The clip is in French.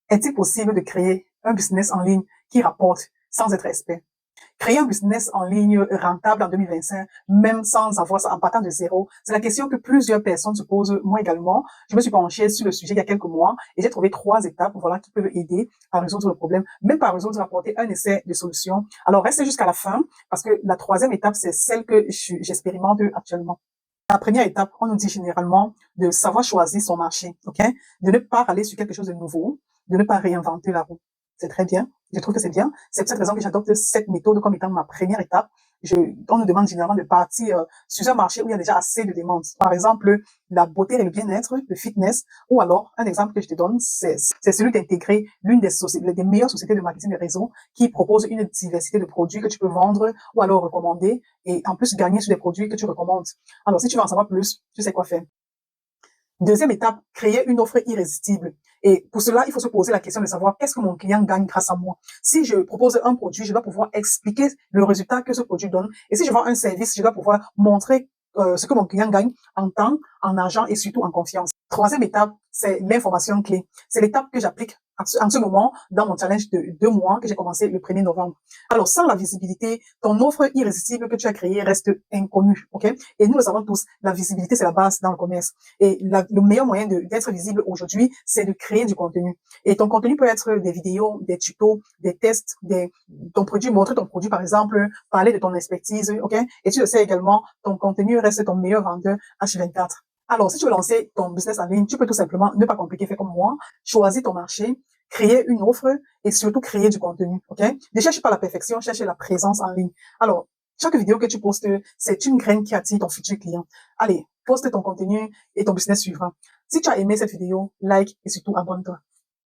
Est-il possible de créer un business en ligne qui rapporte sans être expert? Créer un business en ligne rentable en 2025, même sans avoir ça, en partant de zéro, c'est la question que plusieurs personnes se posent, moi également. Je me suis penchée sur le sujet il y a quelques mois et j'ai trouvé 3 étapes, voilà, qui peuvent aider à résoudre le problème, même pas à résoudre, à apporter un essai de solution. Alors, restez jusqu'à la fin parce que la 3e étape, c'est celle que j'expérimente actuellement. La première étape, on nous dit généralement de savoir choisir son marché, ok? De ne pas aller sur quelque chose de nouveau, de ne pas réinventer la roue. C'est très bien. Je trouve que c'est bien. C'est pour cette raison que j'adopte cette méthode comme étant ma première étape. On nous demande généralement de partir sur un marché où il y a déjà assez de demandes. Par exemple, la beauté et le bien-être, le fitness, ou alors, un exemple que je te donne, c'est celui d'intégrer l'une des meilleures sociétés de marketing de réseau qui propose une diversité de produits que tu peux vendre ou alors recommander et en plus gagner sur des produits que tu recommandes. Alors, si tu veux en savoir plus, tu sais quoi faire. Deuxième étape, créer une offre irrésistible. Et pour cela, il faut se poser la question de savoir qu'est-ce que mon client gagne grâce à moi. Si je propose un produit, je dois pouvoir expliquer le résultat que ce produit donne. Et si je vends un service, je dois pouvoir montrer ce que mon client gagne en temps, en argent et surtout en confiance. Troisième étape, c'est l'information clé. C'est l'étape que j'applique en ce moment dans mon challenge de 2 mois que j'ai commencé le 1er novembre. Alors, sans la visibilité, ton offre irrésistible que tu as créée reste inconnue, ok? Et nous le savons tous, la visibilité, c'est la base dans le commerce. Et le meilleur moyen d'être visible aujourd'hui, c'est de créer du contenu. Et ton contenu peut être des vidéos, des tutos, des tests, ton produit, montrer ton produit, par exemple, parler de ton expertise, ok? Et tu le sais également, ton contenu reste ton meilleur vendeur H24. Alors, si tu veux lancer ton business en ligne, tu peux tout simplement ne pas compliquer, faire comme moi, choisir ton marché, créer une offre et surtout créer du contenu, ok? Ne cherche pas la perfection, cherche la présence en ligne. Alors, chaque vidéo que tu postes, c'est une graine qui attire ton futur client. Allez, poste ton contenu et ton business suivra. Si tu as aimé cette vidéo, like et surtout abonne-toi.